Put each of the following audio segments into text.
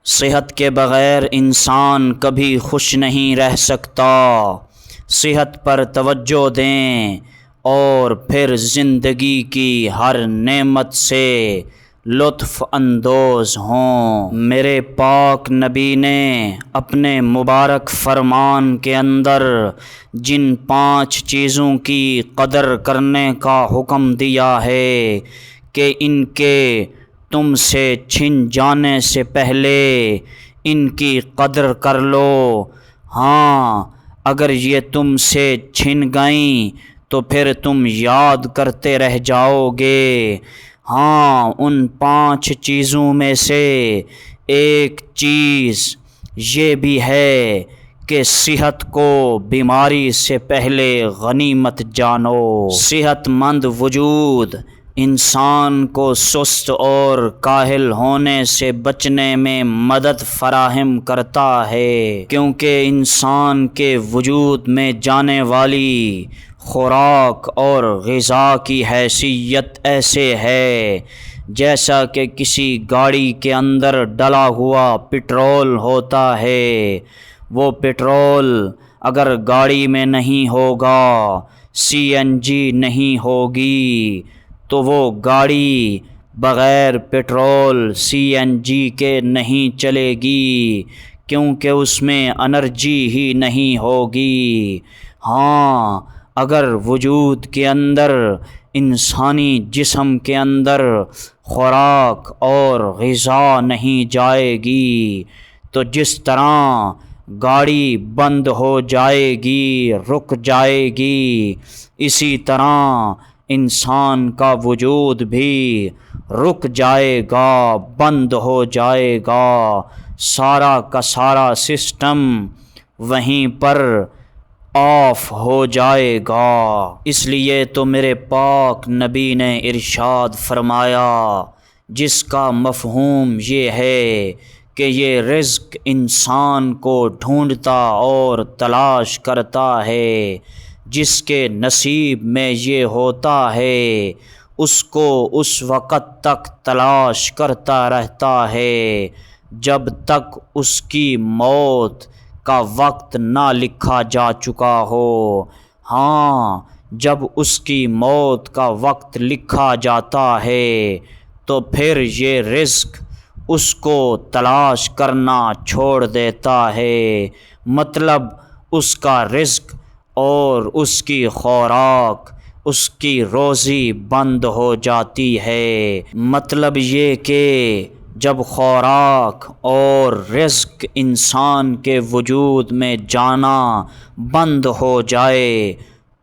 صحت کے بغیر انسان کبھی خوش نہیں رہ سکتا۔ صحت پر توجہ دیں اور پھر زندگی کی ہر نعمت سے لطف اندوز ہوں۔ میرے پاک نبی نے اپنے مبارک فرمان کے اندر جن 5 چیزوں کی قدر کرنے کا حکم دیا ہے کہ ان کے تم سے چھن جانے سے پہلے ان کی قدر کر لو، ہاں اگر یہ تم سے چھن گئیں تو پھر تم یاد کرتے رہ جاؤ گے۔ ہاں ان 5 چیزوں میں سے ایک چیز یہ بھی ہے کہ صحت کو بیماری سے پہلے غنیمت جانو۔ صحت مند وجود انسان کو سست اور کاہل ہونے سے بچنے میں مدد فراہم کرتا ہے، کیونکہ انسان کے وجود میں جانے والی خوراک اور غذا کی حیثیت ایسے ہے جیسا کہ کسی گاڑی کے اندر ڈلا ہوا پٹرول ہوتا ہے۔ وہ پٹرول اگر گاڑی میں نہیں ہوگا، CNG نہیں ہوگی، تو وہ گاڑی بغیر پٹرول CNG کے نہیں چلے گی، کیونکہ اس میں انرجی ہی نہیں ہوگی۔ ہاں اگر وجود کے اندر، انسانی جسم کے اندر خوراک اور غذا نہیں جائے گی تو جس طرح گاڑی بند ہو جائے گی، رک جائے گی، اسی طرح انسان کا وجود بھی رک جائے گا، بند ہو جائے گا، سارا کا سارا سسٹم وہیں پر آف ہو جائے گا۔ اس لیے تو میرے پاک نبی نے ارشاد فرمایا، جس کا مفہوم یہ ہے کہ یہ رزق انسان کو ڈھونڈتا اور تلاش کرتا ہے، جس کے نصیب میں یہ ہوتا ہے اس کو اس وقت تک تلاش کرتا رہتا ہے جب تک اس کی موت کا وقت نہ لکھا جا چکا ہو۔ ہاں جب اس کی موت کا وقت لکھا جاتا ہے تو پھر یہ رزق اس کو تلاش کرنا چھوڑ دیتا ہے، مطلب اس کا رزق اور اس کی خوراک، اس کی روزی بند ہو جاتی ہے۔ مطلب یہ کہ جب خوراک اور رزق انسان کے وجود میں جانا بند ہو جائے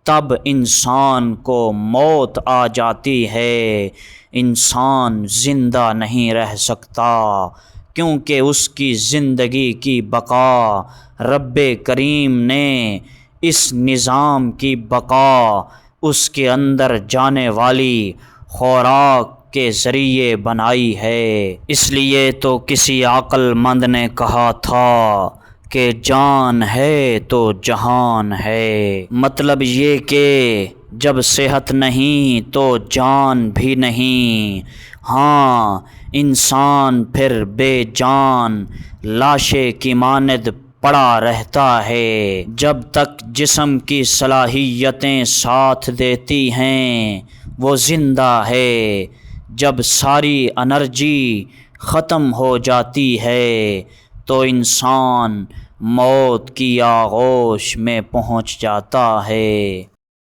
تب انسان کو موت آ جاتی ہے، انسان زندہ نہیں رہ سکتا، کیونکہ اس کی زندگی کی بقا رب کریم نے اس نظام کی بقا اس کے اندر جانے والی خوراک کے ذریعے بنائی ہے۔ اس لیے تو کسی عقل مند نے کہا تھا کہ جان ہے تو جہان ہے، مطلب یہ کہ جب صحت نہیں تو جان بھی نہیں۔ ہاں انسان پھر بے جان لاشے کی مانند پڑا رہتا ہے، جب تک جسم کی صلاحیتیں ساتھ دیتی ہیں وہ زندہ ہے، جب ساری انرجی ختم ہو جاتی ہے تو انسان موت کی آغوش میں پہنچ جاتا ہے۔